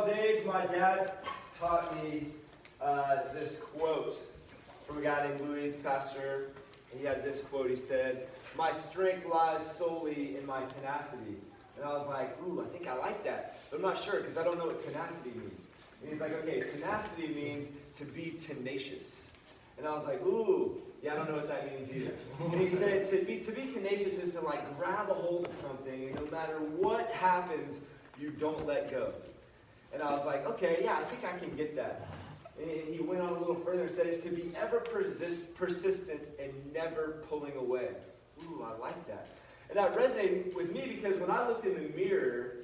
was age, my dad taught me this quote from a guy named Louis Pasteur. He had this quote. He said, "My strength lies solely in my tenacity." And I was like, ooh, I think I like that. But I'm not sure because I don't know what tenacity means. And he's like, okay, tenacity means to be tenacious. And I was like, ooh, yeah, I don't know what that means either. And he said to be tenacious is to like grab a hold of something, and no matter what happens, you don't let go. And I was like, okay, yeah, I think I can get that. And he went on a little further and said it's to be ever persistent and never pulling away. Ooh, I like that. And that resonated with me because when I looked in the mirror,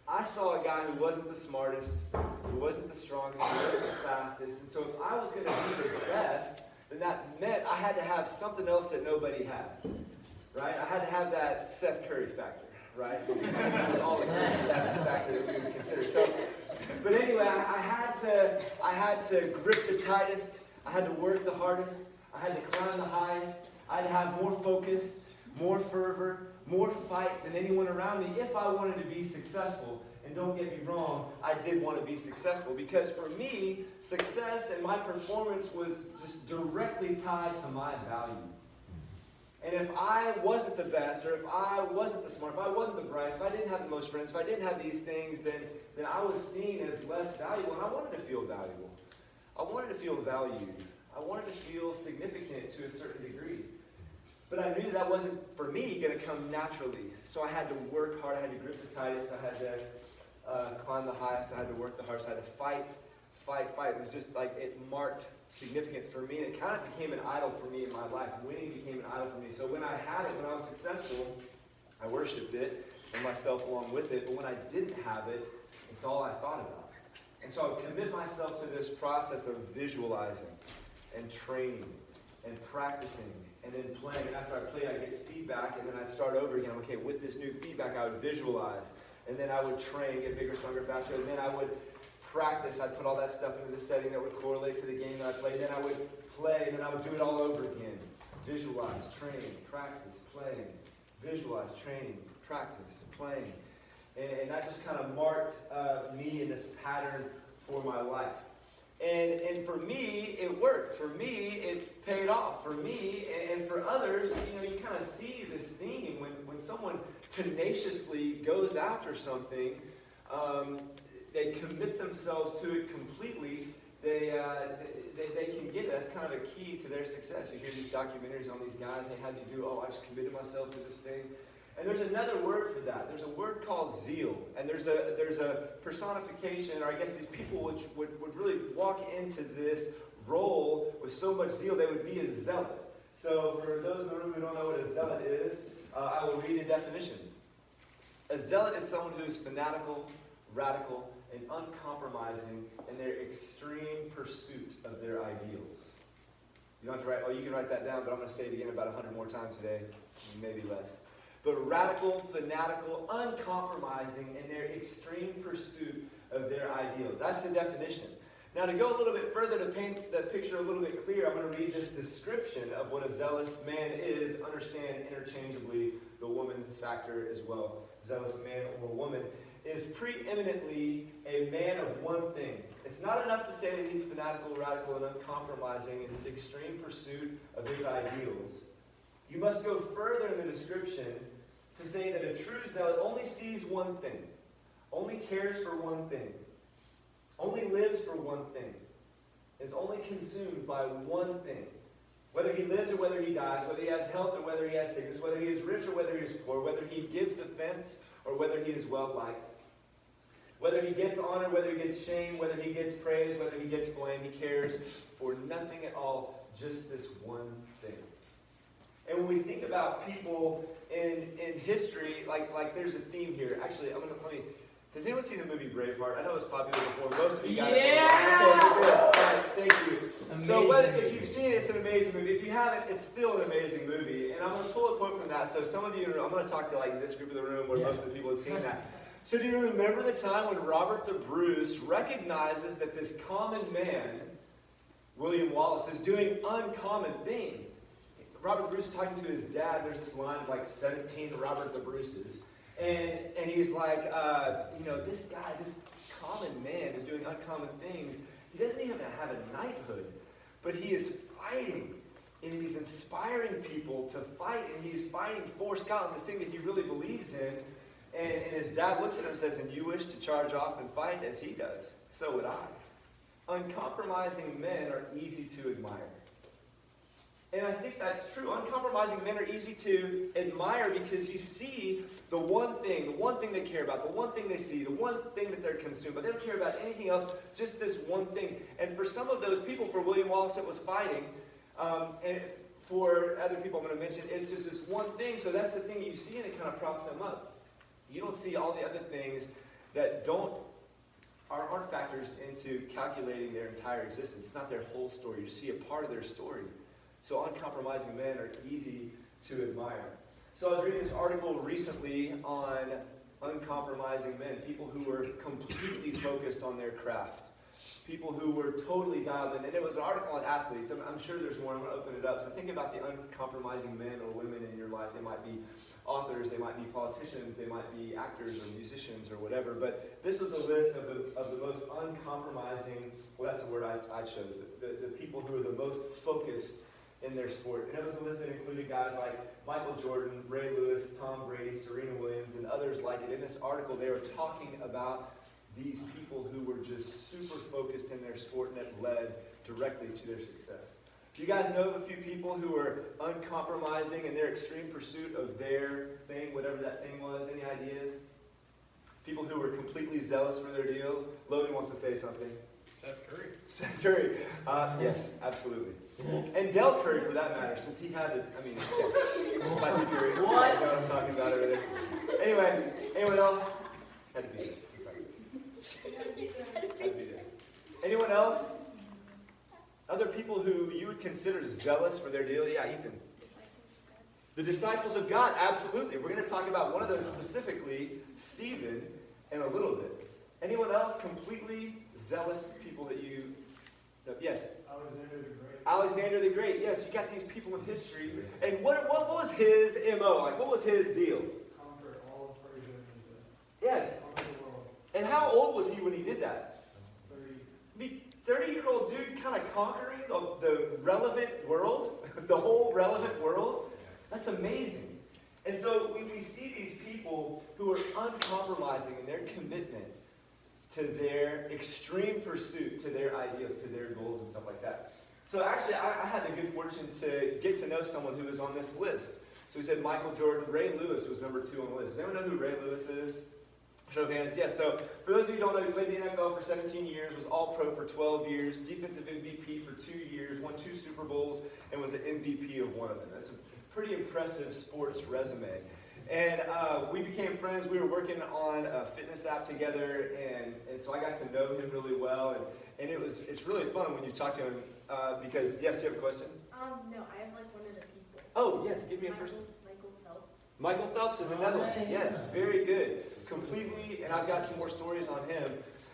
I saw a guy who wasn't the smartest, who wasn't the strongest, who wasn't the fastest. And so if I was going to be the best, then that meant I had to have something else that nobody had, right? I had to have that Seth Curry factor, right? All the factor that we would consider. So, but anyway, I had to grip the tightest. I had to work the hardest. I had to climb the highest. I had to have more focus, more fervor, more fight than anyone around me if I wanted to be successful. And don't get me wrong, I did want to be successful because for me, success and my performance was just directly tied to my value. And if I wasn't the best, or if I wasn't the smart, if I wasn't the brightest, if I didn't have the most friends, if I didn't have these things, then I was seen as less valuable, and I wanted to feel valuable. I wanted to feel valued. I wanted to feel significant to a certain degree. But I knew that wasn't, for me, going to come naturally. So I had to work hard. I had to grip the tightest. I had to climb the highest. I had to work the hardest. I had to fight. It was just like it marked significance for me. And it kind of became an idol for me in my life. Winning became an idol for me. So when I had it, when I was successful, I worshipped it and myself along with it. But when I didn't have it, it's all I thought about. And so I would commit myself to this process of visualizing and training and practicing and then playing. And after I played, I'd get feedback, and then I'd start over again. Okay, with this new feedback, I would visualize. And then I would train, get bigger, stronger, faster. And then I would practice. I'd put all that stuff into the setting that would correlate to the game that I played. Then I would play, and then I would do it all over again. Visualize, train, practice, playing. Visualize, training, practice, playing. And that just kind of marked me in this pattern for my life. And for me, it worked. For me, it paid off. For me, and for others, you kind of see this theme when someone tenaciously goes after something, they commit themselves to it completely, they can get it. That's kind of a key to their success. You hear these documentaries on these guys, hey, how'd you do? Oh, I just committed myself to this thing. And there's another word for that. There's a word called zeal. And there's a personification, or I guess these people which would really walk into this role with so much zeal, they would be a zealot. So for those in the room who don't know what a zealot is, I will read a definition. A zealot is someone who is fanatical, radical, and uncompromising in their extreme pursuit of their ideals. You don't have to write, you can write that down, but I'm going to say it again about 100 more times today, maybe less. But radical, fanatical, uncompromising in their extreme pursuit of their ideals. That's the definition. Now, to go a little bit further, to paint that picture a little bit clearer, I'm going to read this description of what a zealous man is. Understand interchangeably the woman factor as well. Zealous man or woman is preeminently a man of one thing. It's not enough to say that he's fanatical, radical, and uncompromising in his extreme pursuit of his ideals. You must go further in the description to say that a true zealot only sees one thing, only cares for one thing, only lives for one thing, is only consumed by one thing. Whether he lives or whether he dies, whether he has health or whether he has sickness, whether he is rich or whether he is poor, whether he gives offense or whether he is well-liked, whether he gets honor, whether he gets shame, whether he gets praise, whether he gets blame, he cares for nothing at all, just this one thing. And when we think about people in history, like there's a theme here. Actually, has anyone seen the movie Braveheart? I know it's popular before. Most of you guys. Yeah! Okay, good. All right, thank you. Amazing. So if you've seen it, it's an amazing movie. If you haven't, it's still an amazing movie. And I'm going to pull a quote from that. So some of you, I'm going to talk to this group in the room where most of the people have seen that. So do you remember the time when Robert the Bruce recognizes that this common man, William Wallace, is doing uncommon things? Robert the Bruce is talking to his dad. There's this line of 17 Robert the Bruces. And he's like, this guy, this common man is doing uncommon things. He doesn't even have a knighthood, but he is fighting. And he's inspiring people to fight, and he's fighting for Scotland, this thing that he really believes in. And his dad looks at him and says, and you wish to charge off and fight as he does? So would I. Uncompromising men are easy to admire. And I think that's true. Uncompromising men are easy to admire because you see the one thing they care about, the one thing they see, the one thing that they're consumed by. They don't care about anything else, just this one thing. And for some of those people, for William Wallace, it was fighting. And for other people I'm going to mention, it's just this one thing. So that's the thing you see, and it kind of props them up. You don't see all the other things that aren't factors into calculating their entire existence. It's not their whole story. You see a part of their story. So uncompromising men are easy to admire. So I was reading this article recently on uncompromising men, people who were completely focused on their craft, people who were totally dialed in. And it was an article on athletes. I'm sure there's more. I'm going to open it up. So think about the uncompromising men or women in your life. They might be authors, they might be politicians, they might be actors or musicians or whatever. But this was a list of the most uncompromising, well, that's the word I chose, the people who are the most focused in their sport. And it was a list that included guys like Michael Jordan, Ray Lewis, Tom Brady, Serena Williams, and others like it. In this article, they were talking about these people who were just super focused in their sport and that led directly to their success. Do you guys know of a few people who were uncompromising in their extreme pursuit of their thing, whatever that thing was? Any ideas? People who were completely zealous for their deal? Logan wants to say something. Seth Curry. Seth Curry. Yes, absolutely. And Del Curry, for that matter, since he had it. Spicy Curry. What? You know what I'm talking about over there. Anyway, anyone else? Had to be there. Had to be there. Anyone else? Other people who you would consider zealous for their deal? Yeah, Ethan. The disciples of God, absolutely. We're going to talk about one of those specifically, Stephen, in a little bit. Anyone else completely zealous people that you know? Yes? Alexander the Great. Alexander the Great, yes. You got these people in history. And what was his MO? Like, what was his deal? Conquer all of Persia and Yes. conquer the world. And how old was he when he did that? 30. 30-year-old dude kind of conquering the relevant world, the whole relevant world. That's amazing. And so we see these people who are uncompromising in their commitment to their extreme pursuit, to their ideals, to their goals and stuff like that. So actually, I had the good fortune to get to know someone who was on this list. So we said Michael Jordan. Ray Lewis was number 2 on the list. Does anyone know who Ray Lewis is? Show of hands. Yes. So for those of you who don't know, he played the NFL for 17 years, was All-Pro for 12 years, defensive MVP for 2 years, won 2 Super Bowls, and was the MVP of one of them. That's a pretty impressive sports resume. And we became friends. We were working on a fitness app together, and so I got to know him really well. And it's really fun when you talk to him because, yes, you have a question? No, I have like one of the people. Oh, yes, give me a person. Michael Phelps. Michael Phelps is another one. Yes, very good. Completely, and I've got some more stories on him.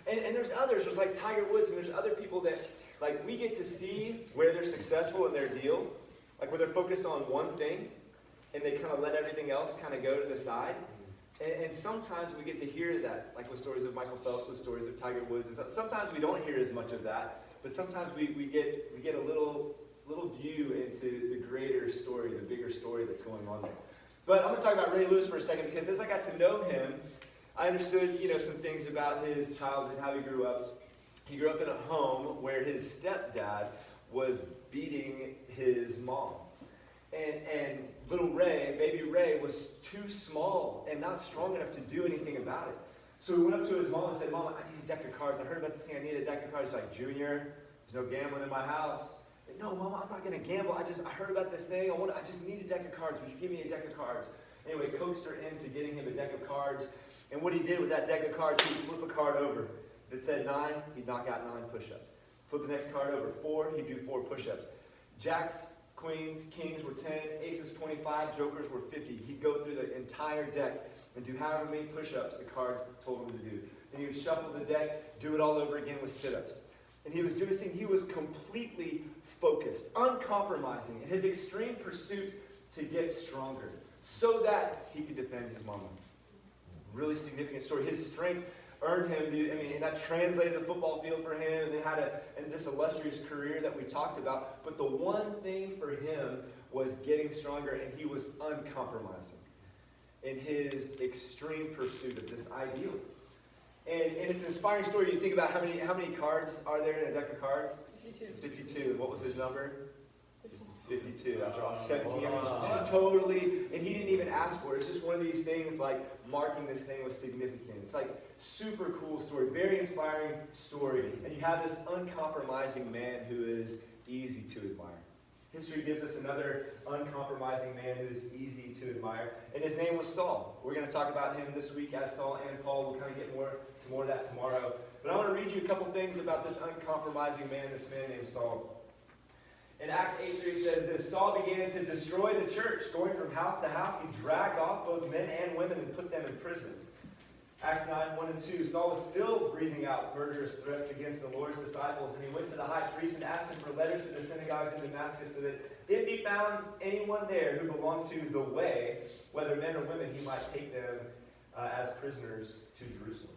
And there's others. There's like Tiger Woods, and there's other people that, like, we get to see where they're successful in their deal, like where they're focused on one thing, and they kind of let everything else kind of go to the side. And sometimes we get to hear that, like with stories of Michael Phelps, with stories of Tiger Woods. And sometimes we don't hear as much of that, but sometimes we get a little view into the greater story, the bigger story that's going on there. But I'm going to talk about Ray Lewis for a second, because as I got to know him, I understood, some things about his childhood, how he grew up. He grew up in a home where his stepdad was beating his mom. And little Ray, baby Ray, was too small and not strong enough to do anything about it. So he went up to his mom and said, "Mom, I need a deck of cards. I heard about this thing. I need a deck of cards." She's like, "Junior, there's no gambling in my house." "No, Mama, I'm not going to gamble. I heard about this thing. I just need a deck of cards. Would you give me a deck of cards?" Anyway, coaxed her into getting him a deck of cards. And what he did with that deck of cards, he'd flip a card over. If it said 9, he'd knock out 9 push-ups. Flip the next card over, 4, he'd do 4 push-ups. Jacks, queens, kings were 10, aces 25, jokers were 50. He'd go through the entire deck and do however many push-ups the card told him to do. Then he would shuffle the deck, do it all over again with sit-ups. And he was doing this thing, he was completely focused, uncompromising in his extreme pursuit to get stronger so that he could defend his mama. Really significant story. His strength earned him, and that translated the football field for him, and they had this illustrious career that we talked about. But the one thing for him was getting stronger, and he was uncompromising in his extreme pursuit of this ideal. And it's an inspiring story. You think about how many cards are there in a deck of cards? 52. And what was his number? 52. After all, 17 years. Totally. And he didn't even ask for it. It's just one of these things like marking this thing with significance. It's like super cool story. Very inspiring story. And you have this uncompromising man who is easy to admire. History gives us another uncompromising man who is easy to admire. And his name was Saul. We're going to talk about him this week as Saul and Paul. We'll kind of get more of that tomorrow. But I want to read you a couple things about this uncompromising man, this man named Saul. In Acts 8:3 says this: Saul began to destroy the church. Going from house to house, he dragged off both men and women and put them in prison. Acts 9:1-2, Saul was still breathing out murderous threats against the Lord's disciples, and he went to the high priest and asked him for letters to the synagogues in Damascus, so that if he found anyone there who belonged to the way, whether men or women, he might take them as prisoners to Jerusalem.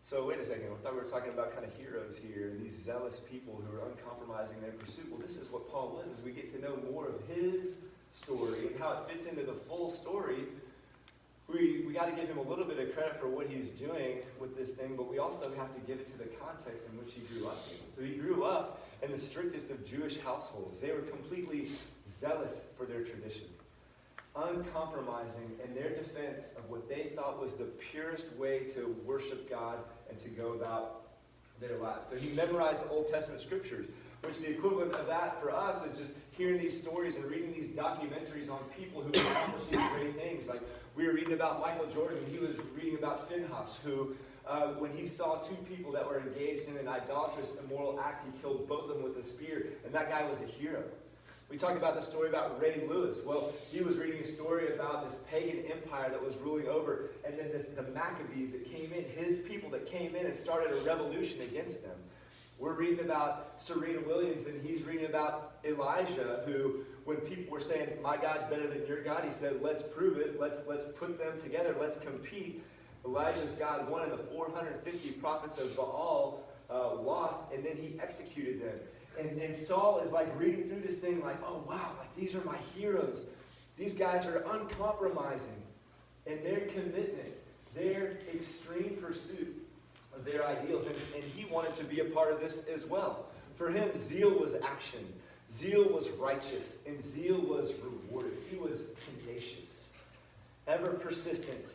So wait a second, I thought we were talking about kind of heroes here, these zealous people who are uncompromising in their pursuit. Well, this is what Paul was, as we get to know more of his story and how it fits into the full story. We got to give him a little bit of credit for what he's doing with this thing, but we also have to give it to the context in which he grew up in. So he grew up in the strictest of Jewish households. They were completely zealous for their tradition, uncompromising in their defense of what they thought was the purest way to worship God and to go about their lives. So he memorized the Old Testament scriptures, which the equivalent of that for us is just hearing these stories and reading these documentaries on people who accomplished these great things. Like we were reading about Michael Jordan. He was reading about Phinehas, who when he saw two people that were engaged in an idolatrous, immoral act, he killed both of them with a spear, and that guy was a hero. We talked about the story about Ray Lewis. Well, he was reading a story about this pagan empire that was ruling over, and then the Maccabees that came in, his people that came in and started a revolution against them. We're reading about Serena Williams, and he's reading about Elijah, who, when people were saying, my God's better than your God, he said, let's prove it, let's put them together, let's compete. Elijah's God won, and the 450 prophets of Baal lost, and then he executed them. And Saul is like reading through this thing like, oh wow, like these are my heroes. These guys are uncompromising in their commitment, their extreme pursuit of their ideals. And he wanted to be a part of this as well. For him, zeal was action. Zeal was righteous. And zeal was rewarded. He was tenacious, ever persistent,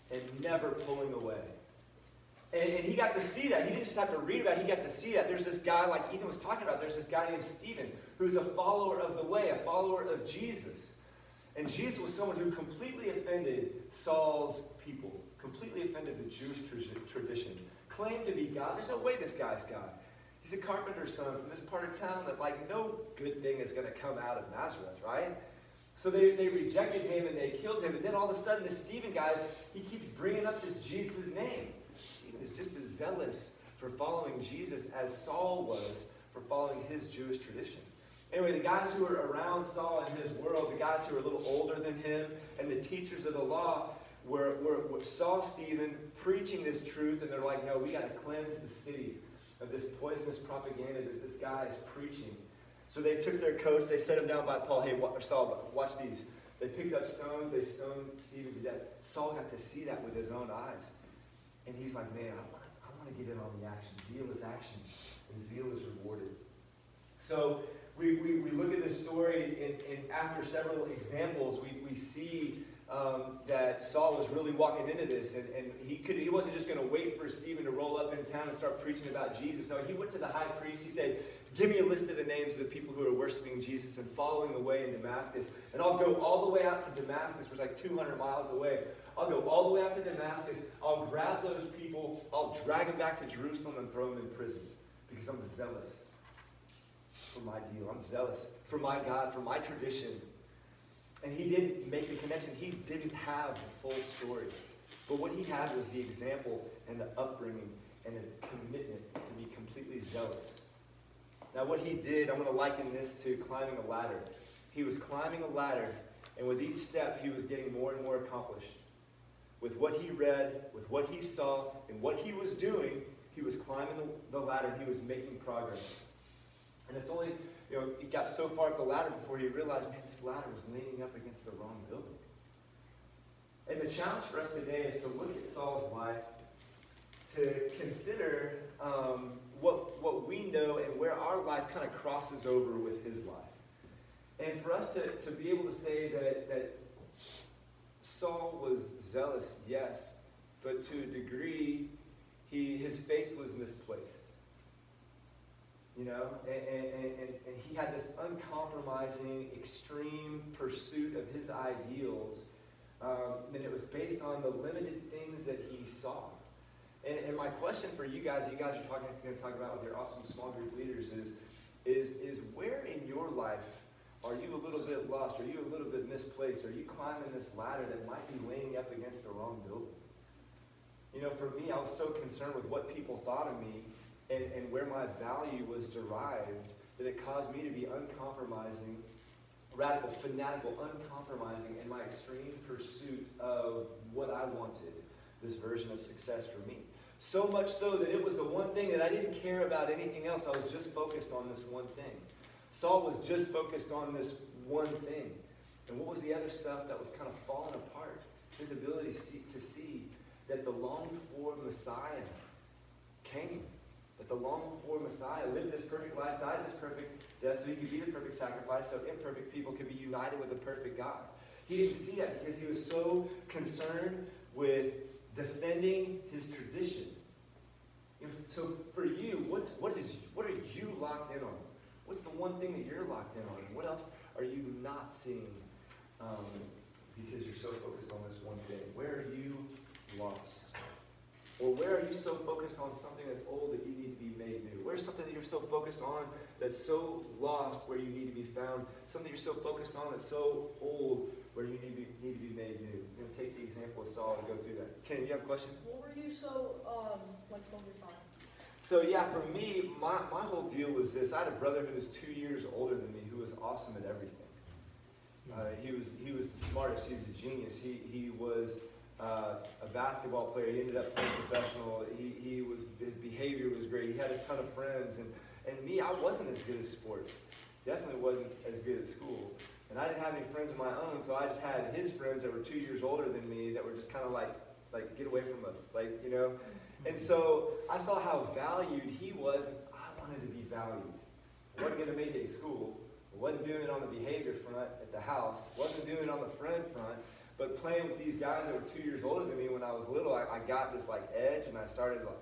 and never pulling away. And he got to see that. He didn't just have to read about it. He got to see that. There's this guy, like Ethan was talking about, there's this guy named Stephen, who's a follower of the way, a follower of Jesus. And Jesus was someone who completely offended Saul's people, completely offended the Jewish tradition, claimed to be God. There's no way this guy's God. He's a carpenter's son from this part of town that, like, no good thing is going to come out of Nazareth, right? So they rejected him and they killed him. And then all of a sudden, this Stephen guy, he keeps bringing up this Jesus' name. Stephen is just as zealous for following Jesus as Saul was for following his Jewish tradition. Anyway, the guys who were around Saul in his world, the guys who were a little older than him, and the teachers of the law saw Stephen preaching this truth, and they're like, no, we got to cleanse the city of this poisonous propaganda that this guy is preaching. So they took their coats, they set him down by Paul. Hey, Saul, watch these. They picked up stones, they stoned Stephen to death. Saul got to see that with his own eyes. And he's like, man, I want to get in on the action. Zeal is action, and zeal is rewarded. So we look at this story, and after several examples, we see that Saul was really walking into this, and he wasn't just going to wait for Stephen to roll up in town and start preaching about Jesus. No, he went to the high priest. He said, give me a list of the names of the people who are worshiping Jesus and following the way in Damascus, and I'll go all the way out to Damascus, which is like 200 miles away. I'll go all the way out to Damascus. I'll grab those people. I'll drag them back to Jerusalem and throw them in prison because I'm zealous for my deal. I'm zealous for my God, for my tradition. And he didn't make the connection. He didn't have the full story. But what he had was the example and the upbringing and the commitment to be completely zealous. Now what he did, I'm going to liken this to climbing a ladder. He was climbing a ladder, and with each step, he was getting more and more accomplished. with what he read, with what he saw, and what he was doing, he was climbing the ladder, and he was making progress. And it's only, he got so far up the ladder before he realized, man, this ladder was leaning up against the wrong building. And the challenge for us today is to look at Saul's life, to consider what we know and where our life kind of crosses over with his life. And for us to be able to say that Saul was zealous, yes, but to a degree, his faith was misplaced. And he had this uncompromising, extreme pursuit of his ideals, and it was based on the limited things that he saw. And my question for you guys are going to talk about with your awesome small group leaders is where in your life are you a little bit lost? Are you a little bit misplaced? Are you climbing this ladder that might be leaning up against the wrong building? For me, I was so concerned with what people thought of me and where my value was derived that it caused me to be uncompromising, radical, fanatical, uncompromising in my extreme pursuit of what I wanted, this version of success for me. So much so that it was the one thing that I didn't care about anything else. I was just focused on this one thing. Saul was just focused on this one thing. And what was the other stuff that was kind of falling apart? His ability to see that the longed-for Messiah came. That the longed-for Messiah lived this perfect life, died this perfect death, so he could be the perfect sacrifice, so imperfect people could be united with the perfect God. He didn't see that because he was so concerned with defending his tradition. So for you, what are you locked in on? What's the one thing that you're locked in on? And what else are you not seeing because you're so focused on this one thing? Where are you lost? Or where are you so focused on something that's old that you need to be made new? Where's something that you're so focused on that's so lost where you need to be found? Something you're so focused on that's so old where you need to be made new. I'm going to take the example of Saul and go through that. Ken, you have a question? What were you so focused on? So yeah, for me, my whole deal was this. I had a brother who was 2 years older than me who was awesome at everything. He was the smartest. He was a genius. He was a basketball player. He ended up playing professional. His behavior was great. He had a ton of friends. And me, I wasn't as good at sports. Definitely wasn't as good at school. And I didn't have any friends of my own, so I just had his friends that were 2 years older than me that were just kind of like get away from us, And so I saw how valued he was, and I wanted to be valued. I wasn't going to make it at school. I wasn't doing it on the behavior front at the house. I wasn't doing it on the friend front. But playing with these guys that were 2 years older than me when I was little, I got this edge, and I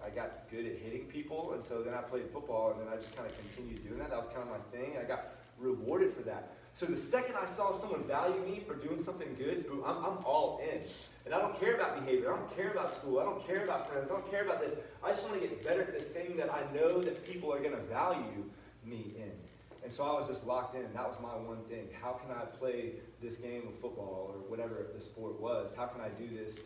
got good at hitting people. And so then I played football, and then I just kind of continued doing that. That was kind of my thing. I got rewarded for that. So the second I saw someone value me for doing something good, boom, I'm all in. And I don't care about behavior. I don't care about school. I don't care about friends. I don't care about this. I just want to get better at this thing that I know that people are going to value me in. And so I was just locked in. That was my one thing. How can I play this game of football or whatever the sport was? How can I do this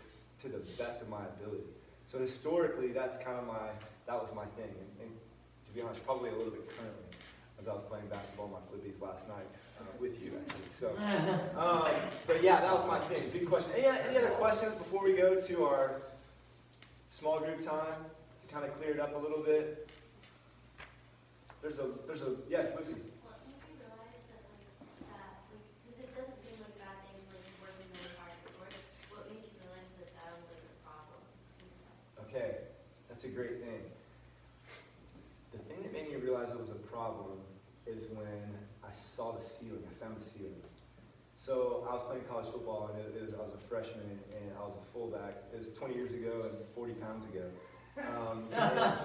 to the best of my ability? So historically, that was my thing. And to be honest, probably a little bit currently, as I was playing basketball in my flippies last night. With you, actually. So, but yeah, that was my thing. Big question. Any other questions before we go to our small group time to kind of clear it up a little bit? There's a yes, Lucy. Well, you realize that because it doesn't seem like a bad thing when you're working really hard at sports. What made you realize that was a problem? Okay, that's a great thing. The thing that made me realize it was a problem is when I saw the ceiling. I found the ceiling. So I was playing college football, and I was a freshman, and I was a fullback. It was 20 years ago and 40 pounds ago. And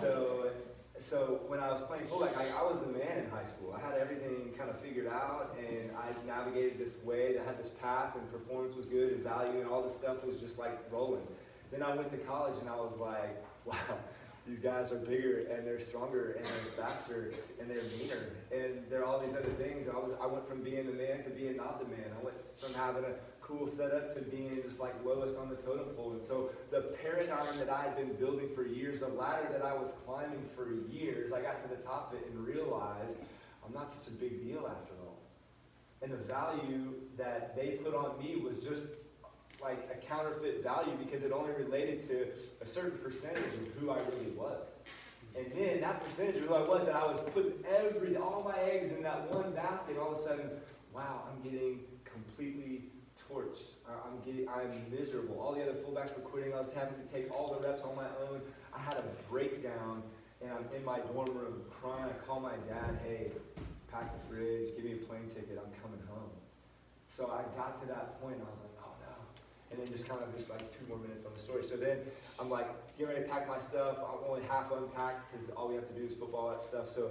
so when I was playing fullback, I was the man in high school. I had everything kind of figured out, and I navigated this way that had this path, and performance was good, and value, and all this stuff was just rolling. Then I went to college, and I was like, wow. These guys are bigger, and they're stronger, and they're faster, and they're meaner, and they're all these other things. I went from being the man to being not the man. I went from having a cool setup to being just lowest on the totem pole. And so the paradigm that I had been building for years, the ladder that I was climbing for years, I got to the top of it and realized I'm not such a big deal after all. And the value that they put on me was just like a counterfeit value because it only related to a certain percentage of who I really was. And then that percentage of who I was, that I was putting all my eggs in that one basket, all of a sudden, wow, I'm getting completely torched. I'm miserable. All the other fullbacks were quitting. I was having to take all the reps on my own. I had a breakdown, and I'm in my dorm room crying. I call my dad, hey, pack the fridge, give me a plane ticket, I'm coming home. So I got to that point, and I was like, oh no. And then just like 2 more minutes on the story. So then I'm like, getting ready to pack my stuff. I'm only half unpacked because all we have to do is football, that stuff. So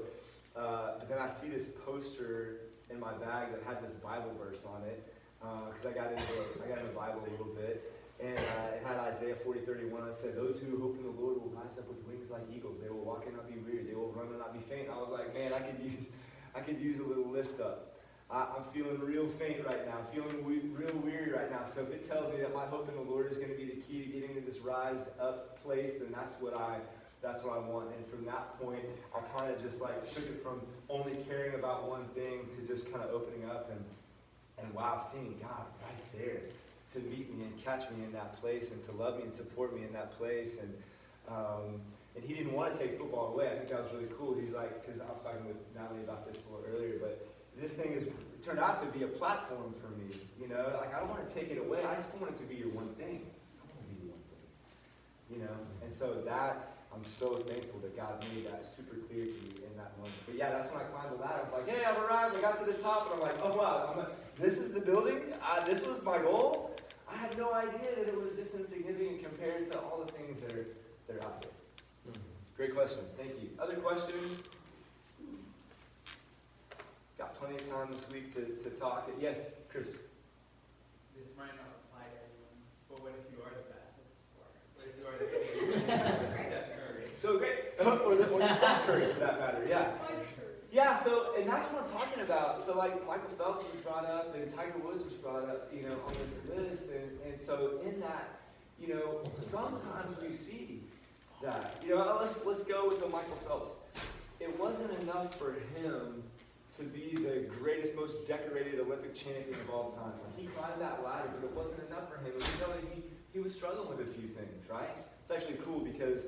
then I see this poster in my bag that had this Bible verse on it. Because I got into the Bible a little bit, and it had Isaiah 40:31. It said, "Those who hope in the Lord will rise up with wings like eagles. They will walk and not be weary. They will run and not be faint." I was like, man, I could use a little lift up. I'm feeling real faint right now. I'm feeling real weary right now. So if it tells me that my hope in the Lord is going to be the key to getting to this rised up place, then that's what I want. And from that point, I kind of just like took it from only caring about one thing to just kind of opening up and wow, seeing God right there to meet me and catch me in that place and to love me and support me in that place. And he didn't want to take football away. I think that was really cool. He's like, because I was talking with Natalie about this a little earlier, but this thing turned out to be a platform for me. You know, like I don't want to take it away. I just want it to be your one thing. I want to be your one thing. You know, and so that, I'm so thankful that God made that super clear to me in that moment. But yeah, that's when I climbed the ladder. I was like, hey, I've arrived. I got to the top. And I'm like, oh, wow. This is the building? This was my goal? I had no idea that it was this insignificant compared to all the things that are out there. Great question. Thank you. Other questions? Got plenty of time this week to talk. Yes, Chris. This might not apply to everyone, but what if you are the best at the sport? What if you are the Steph Curry? So great. or the Steph Curry, for that matter. Yeah. Yeah, so, and that's what I'm talking about. So, like, Michael Phelps was brought up, and Tiger Woods was brought up, you know, on this list. And so, in that, you know, sometimes we see that. You know, let's go with the Michael Phelps. It wasn't enough for him to be the greatest, most decorated Olympic champion of all time. He climbed that ladder, but it wasn't enough for him. He was struggling with a few things, right? It's actually cool because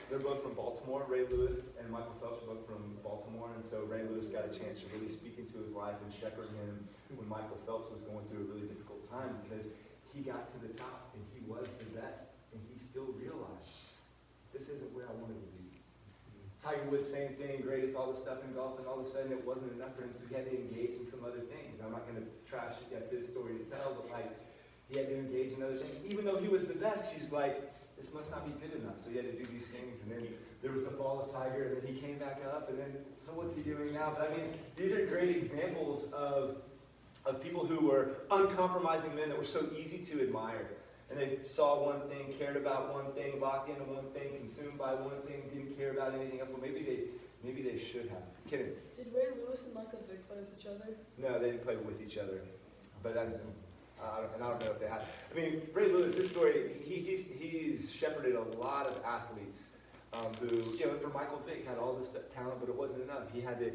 they're both from Baltimore. Ray Lewis and Michael Phelps are both from Baltimore, and so Ray Lewis got a chance to really speak into his life and shepherd him when Michael Phelps was going through a really difficult time because he got to the top and he was the best, and he still realized this isn't where I wanted to be. Tiger Woods, same thing, greatest, all this stuff in golf, and all of a sudden it wasn't enough for him, so he had to engage in some other things. I'm not going to trash, that's his story to tell, but like he had to engage in other things. Even though he was the best, he's like, this must not be good enough. So he had to do these things, and then there was the fall of Tiger, and then he came back up, and then, so what's he doing now? But I mean, these are great examples of people who were uncompromising men that were so easy to admire. And they saw one thing, cared about one thing, locked into one thing, consumed by one thing, didn't care about anything else. Well, maybe they should have. Kidding. Did Ray Lewis and Michael Vick play with each other? No, they didn't play with each other. But I don't know if they had. I mean, Ray Lewis, this story, he's shepherded a lot of athletes who, you know, for Michael Vick, had all this talent, but it wasn't enough. He had to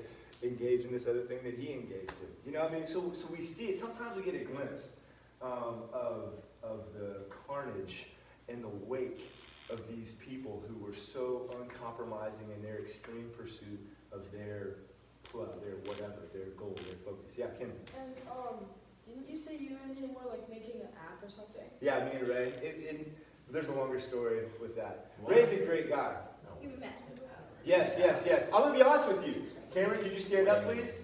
engage in this other thing that he engaged in. You know, I mean, so we see it. Sometimes we get a glimpse of the carnage and the wake of these people who were so uncompromising in their extreme pursuit of their club, their whatever, their goal, their focus. Yeah, Kim. And didn't you say you and him were like making an app or something? Yeah, me and Ray. There's a longer story with that. What? Ray's a great guy. You met. Yes. I'm going to be honest with you. Cameron, could you stand up, please?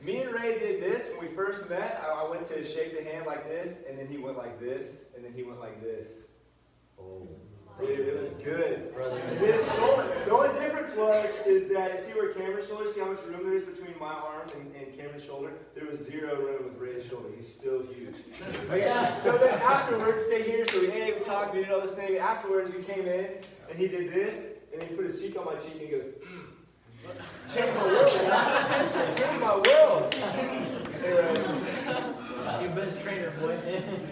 Me and Ray did this when we first met. I went to shake the hand like this, and then he went like this, and then he went like this. Oh. It was good. His shoulder. The only difference is that, see where Cameron's shoulder, see how much room there is between my arm and Cameron's shoulder? There was zero room with Ray's shoulder. He's still huge. Okay. So then afterwards, stay here, so we talked, we did all this thing. Afterwards, we came in, and he did this, and then he put his cheek on my cheek, and he goes, change my world, man. Change my world. Anyway. Your best trainer, boy.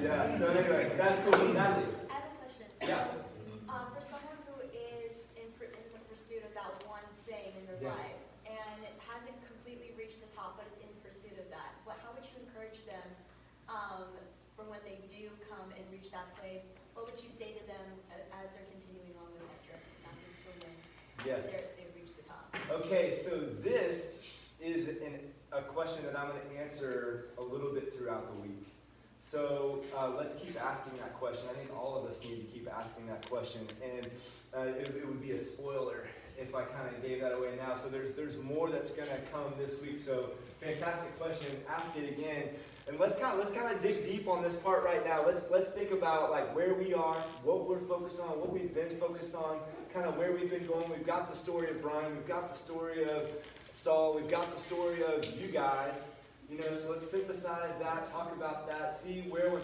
Yeah, so anyway, that's cool. That's it. I have a question. Yeah. For someone who is in the pursuit of that one thing in their Yes. life and hasn't completely reached the top but is in pursuit of that, how would you encourage them for when they do come and reach that place, what would you say to them as they're continuing on with that journey, not just for when Yes. they've reached the top? Okay, so this is a question that I'm going to answer a little bit throughout the week. So let's keep asking that question. I think all of us need to keep asking that question. And it would be a spoiler if I kind of gave that away now. So there's more that's going to come this week. So fantastic question. Ask it again. And let's kind of dig deep on this part right now. Let's think about like where we are, what we're focused on, what we've been focused on, kind of where we've been going. We've got the story of Brian. We've got the story of Saul. We've got the story of you guys. So let's synthesize that, talk about that, see where we're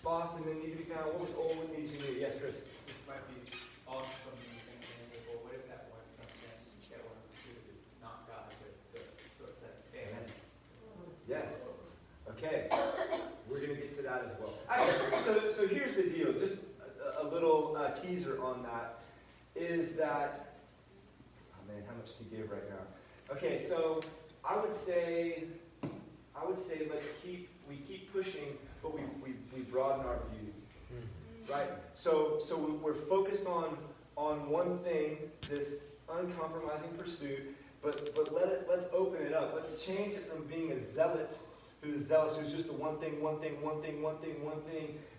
lost and then need to be found. What was old, what needs to be new? Yes, Chris. This might be also something you can answer. Well, what if that one substance that one pursuit is not God, but it's good? So it's like, amen. Yes. Okay. We're going to get to that as well. Actually, so here's the deal. Just a little teaser on that is that, oh man, how much to give right now? Okay, so I would say we keep pushing, but we broaden our view, right? So we're focused on one thing, this uncompromising pursuit, but let's open it up. Let's change it from being a zealot who's zealous, who's just the one thing,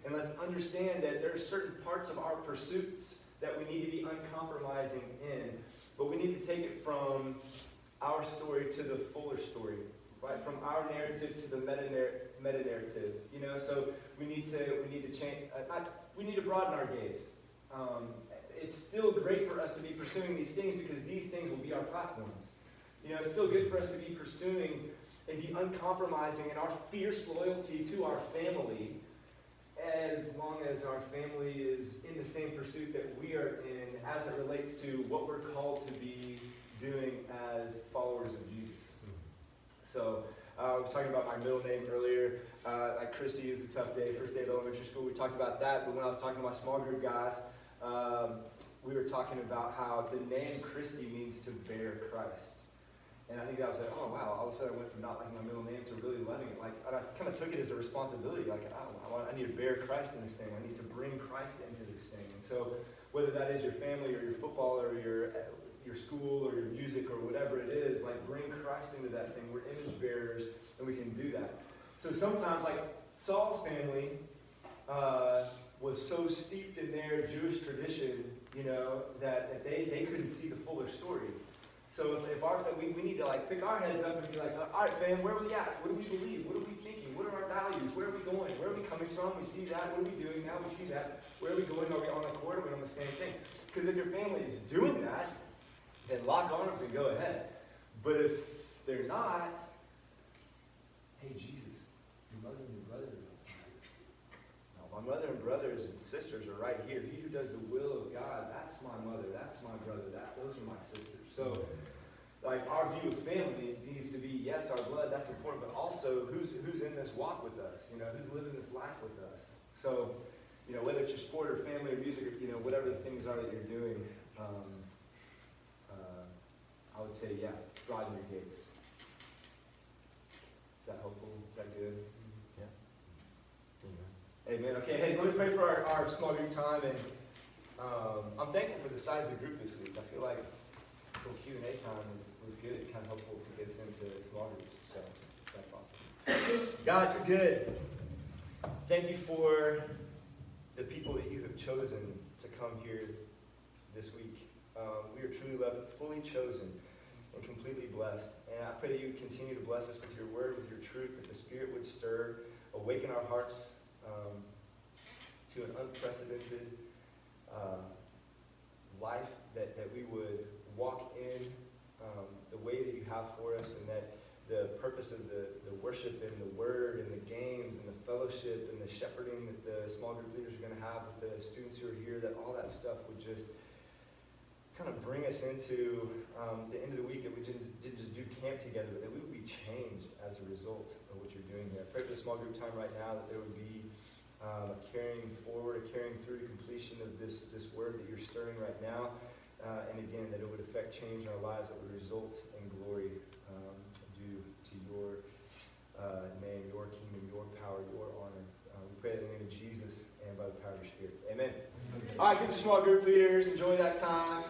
and let's understand that there are certain parts of our pursuits that we need to be uncompromising in, but we need to take it from our story to the fuller story. Right, from our narrative to the meta-narrative, so we need to change. We need to broaden our gaze. It's still great for us to be pursuing these things because these things will be our platforms. It's still good for us to be pursuing and be uncompromising in our fierce loyalty to our family, as long as our family is in the same pursuit that we are in, as it relates to what we're called to be doing as followers of Jesus. So I was talking about my middle name earlier. Like Christy, it was a tough day, first day of elementary school. We talked about that. But when I was talking to my small group guys, we were talking about how the name Christy means to bear Christ. And I think that was like, oh wow, all of a sudden I went from not liking my middle name to really loving it. Like, I kind of took it as a responsibility. Like, I need to bear Christ in this thing. I need to bring Christ into this thing. And so whether that is your family or your football or your school or your music or whatever it is, like bring Christ into that thing. We're image bearers and we can do that. So sometimes like Saul's family was so steeped in their Jewish tradition, that they couldn't see the fuller story. So if our we need to like pick our heads up and be like, all right fam, where are we at? What do we believe? What are we thinking? What are our values? Where are we going? Where are we coming from? We see that. What are we doing now? We see that. Where are we going? Are we on the court? Are we on the same thing? Because if your family is doing that, then lock arms and go ahead. But if they're not, hey Jesus, your mother and your brother are outside. No, my mother and brothers and sisters are right here. He who does the will of God, that's my mother, that's my brother, those are my sisters. So, like our view of family needs to be, yes, our blood, that's important, but also who's in this walk with us, who's living this life with us. So, whether it's your sport or family or music or, whatever the things are that you're doing, I would say, yeah, broaden your gaze. Is that helpful? Is that good? Yeah. Amen. Okay, hey, let me pray for our small group time, and I'm thankful for the size of the group this week. I feel like the Q&A time was good. It kind of helpful to get us into small groups, so that's awesome. God, you're good. Thank you for the people that you have chosen to come here this week. We are truly loved, fully chosen, and completely blessed. And I pray that you would continue to bless us with your word, with your truth, that the Spirit would stir, awaken our hearts to an unprecedented life, that we would walk in the way that you have for us, and that the purpose of the worship and the word and the games and the fellowship and the shepherding that the small group leaders are going to have with the students who are here, that all that stuff would just kind of bring us into the end of the week, that we didn't just do camp together, but that we would be changed as a result of what you're doing here. I pray for the small group time right now that there would be a carrying forward, a carrying through to completion of this word that you're stirring right now. And again, that it would affect change in our lives, that would result in glory due to your name, your kingdom, your power, your honor. We pray that in the Spirit. Amen. All right, good small group leaders. Enjoy that time.